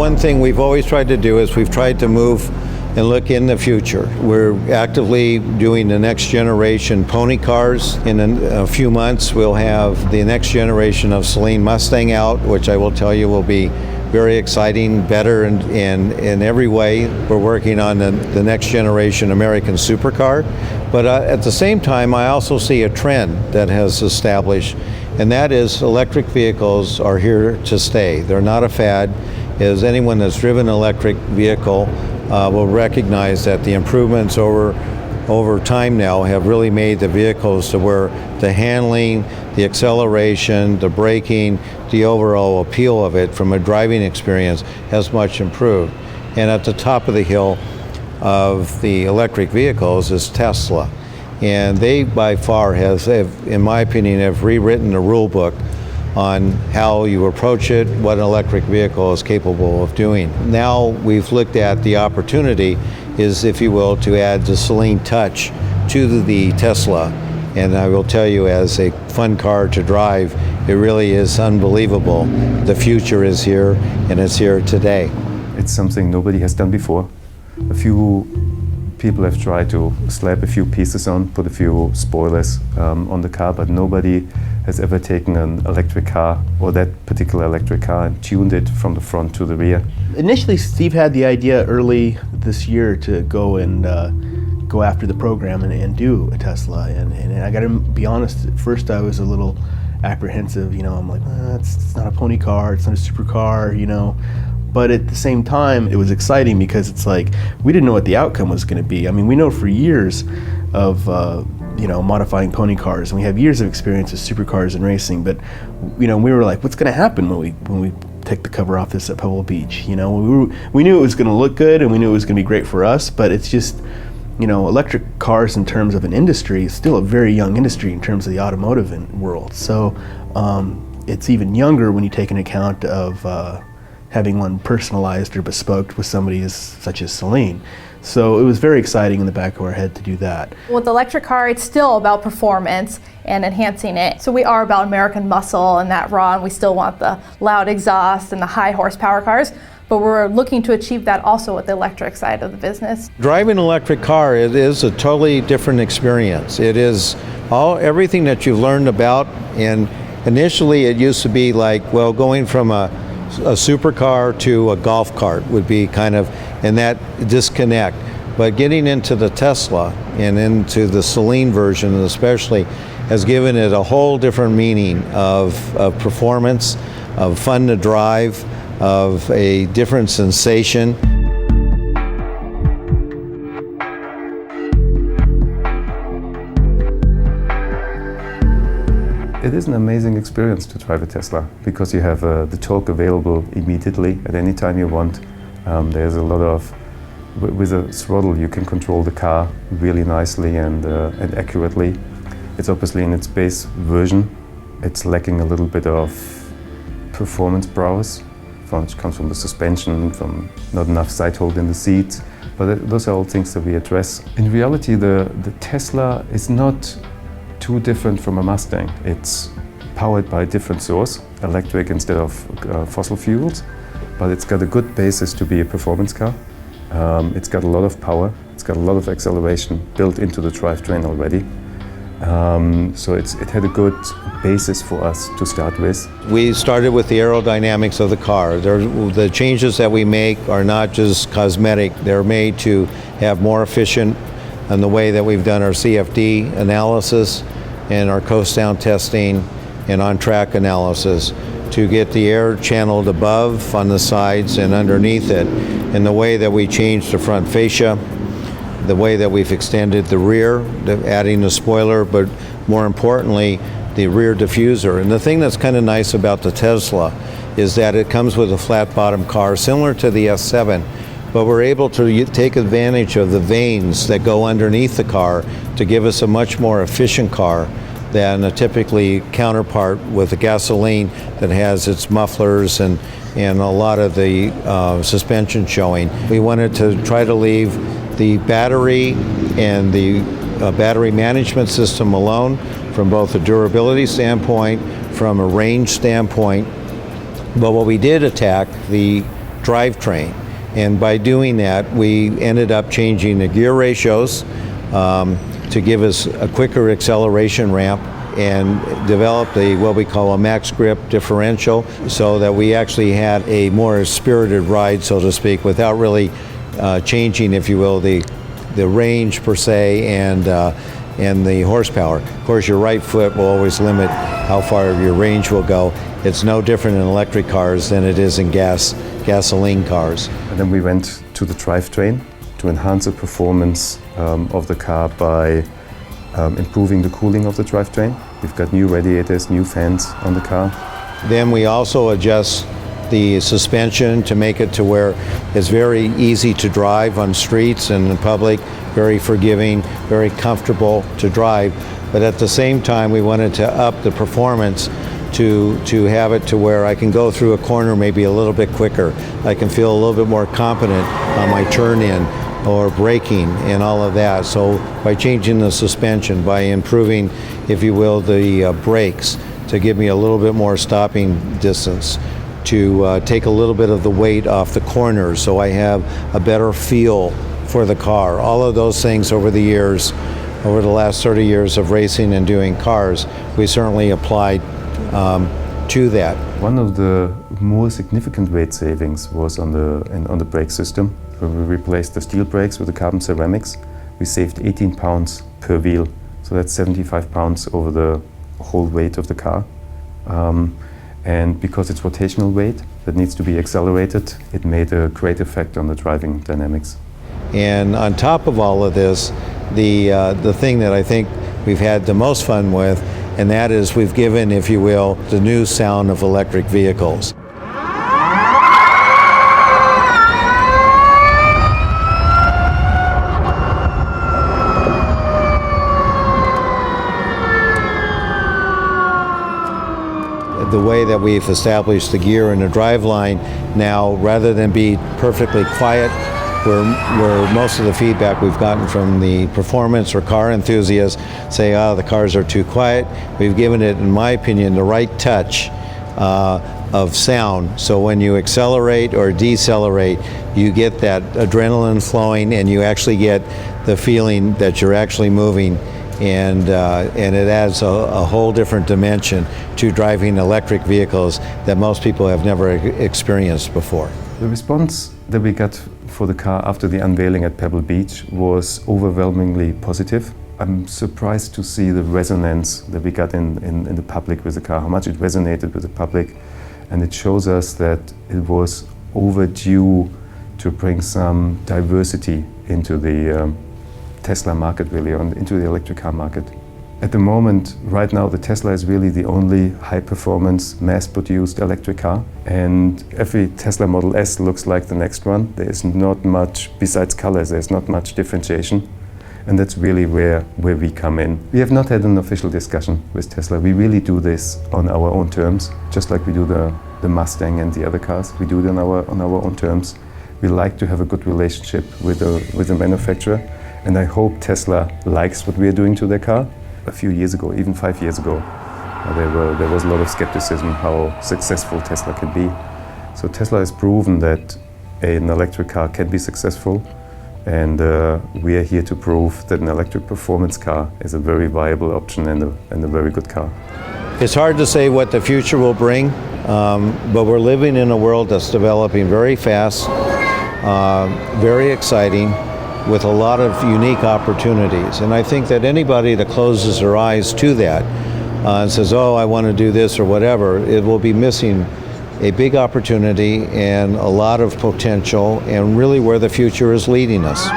one thing we've always tried to do is we've tried to move and look in the future. We're actively doing the next generation pony cars. In a few months, we'll have the next generation of Saleen Mustang out, which I will tell you will be very exciting, better in every way. We're working on the next generation American supercar. But at the same time, I also see a trend that has established, and that is electric vehicles are here to stay. They're not a fad. As anyone that's driven an electric vehicle will recognize that the improvements over time now have really made the vehicles to where the handling, the acceleration, the braking, the overall appeal of it from a driving experience has much improved. And at the top of the hill of the electric vehicles is Tesla. And they by far have, in my opinion, have rewritten the rule book on how you approach it, what an electric vehicle is capable of doing. Now we've looked at the opportunity is, if you will, to add the Saleen touch to the Tesla. And I will tell you, as a fun car to drive, it really is unbelievable. The future is here, and it's here today. It's something nobody has done before. A few people have tried to slap a few pieces on, put a few spoilers on the car, but nobody has ever taken an electric car, or that particular electric car, and tuned it from the front to the rear. Initially, Steve had the idea early this year to go and go after the program and do a Tesla. And I got to be honest, at first I was a little apprehensive. You know, I'm like, it's not a pony car, it's not a supercar, you know. But at the same time, it was exciting because it's like, we didn't know what the outcome was going to be. I mean, we know for years of modifying pony cars, and we have years of experience with supercars and racing, but we were like, what's going to happen when we take the cover off this at Pebble Beach? You know, we knew it was going to look good, and we knew it was going to be great for us, but it's just, electric cars in terms of an industry is still a very young industry in terms of the automotive world. So it's even younger when you take into account of having one personalized or bespoke with somebody such as Saleen. So it was very exciting in the back of our head to do that. With the electric car, it's still about performance and enhancing it. So we are about American muscle and that raw, and we still want the loud exhaust and the high horsepower cars, but we're looking to achieve that also with the electric side of the business. Driving an electric car, it is a totally different experience. It is everything that you've learned about, and initially it used to be like, well, going from a supercar to a golf cart would be kind of in that disconnect. But getting into the Tesla and into the Saleen version especially has given it a whole different meaning of performance, of fun to drive, of a different sensation. It is an amazing experience to drive a Tesla because you have the torque available immediately at any time you want. There's a lot of, with a throttle you can control the car really nicely and accurately. It's obviously in its base version. It's lacking a little bit of performance prowess, which comes from the suspension, from not enough side hold in the seats. But those are all things that we address. In reality, the Tesla is not too different from a Mustang. It's powered by a different source, electric instead of fossil fuels, but it's got a good basis to be a performance car. It's got a lot of power, it's got a lot of acceleration built into the drivetrain already. So it had a good basis for us to start with. We started with the aerodynamics of the car. The changes that we make are not just cosmetic, they're made to have more efficient in the way that we've done our CFD analysis and our coast down testing and on-track analysis to get the air channeled above, on the sides, and underneath it, and the way that we changed the front fascia, the way that we've extended the rear, adding the spoiler, but more importantly, the rear diffuser. And the thing that's kind of nice about the Tesla is that it comes with a flat bottom car, similar to the S7, but we're able to take advantage of the vanes that go underneath the car to give us a much more efficient car than a typically counterpart with a gasoline that has its mufflers and a lot of the suspension showing. We wanted to try to leave the battery and the battery management system alone from both a durability standpoint, from a range standpoint. But what we did attack, the drivetrain. And by doing that, we ended up changing the gear ratios to give us a quicker acceleration ramp, and developed what we call a max grip differential, so that we actually had a more spirited ride, so to speak, without really changing, if you will, the range per se and the horsepower. Of course, your right foot will always limit how far your range will go. It's no different in electric cars than it is in gasoline cars. And then we went to the drivetrain to enhance the performance of the car by improving the cooling of the drivetrain. We've got new radiators, new fans on the car. Then we also adjust the suspension to make it to where it's very easy to drive on streets and in public, very forgiving, very comfortable to drive. But at the same time, we wanted to up the performance to have it to where I can go through a corner maybe a little bit quicker. I can feel a little bit more confident on my turn in or braking and all of that. So by changing the suspension, by improving, if you will, the brakes to give me a little bit more stopping distance, to take a little bit of the weight off the corners so I have a better feel for the car. All of those things over the years, over the last 30 years of racing and doing cars, we certainly applied to that. One of the more significant weight savings was on the brake system. When we replaced the steel brakes with the carbon ceramics, we saved 18 pounds per wheel. So that's 75 pounds over the whole weight of the car. And because it's rotational weight that needs to be accelerated, it made a great effect on the driving dynamics. And on top of all of this, the thing that I think we've had the most fun with, and that is we've given, if you will, the new sound of electric vehicles. The way that we've established the gear and the driveline now, rather than be perfectly quiet, where most of the feedback we've gotten from the performance or car enthusiasts say, the cars are too quiet, we've given it, in my opinion, the right touch of sound. So when you accelerate or decelerate, you get that adrenaline flowing and you actually get the feeling that you're actually moving. And it adds a whole different dimension to driving electric vehicles that most people have never experienced before. The response that we got for the car after the unveiling at Pebble Beach was overwhelmingly positive. I'm surprised to see the resonance that we got in the public with the car, how much it resonated with the public. And it shows us that it was overdue to bring some diversity into the Tesla market, really, into the electric car market. At the moment, right now, the Tesla is really the only high-performance, mass-produced electric car. And every Tesla Model S looks like the next one. There is not much, besides colors, there's not much differentiation. And that's really where we come in. We have not had an official discussion with Tesla. We really do this on our own terms, just like we do the Mustang and the other cars. We do it on our own terms. We like to have a good relationship with the manufacturer. And I hope Tesla likes what we are doing to their car. A few years ago, even 5 years ago, there was a lot of skepticism how successful Tesla can be. So Tesla has proven that an electric car can be successful, and we are here to prove that an electric performance car is a very viable option and a very good car. It's hard to say what the future will bring, but we're living in a world that's developing very fast, very exciting, with a lot of unique opportunities. And I think that anybody that closes their eyes to that and says, I want to do this or whatever, it will be missing a big opportunity and a lot of potential and really where the future is leading us.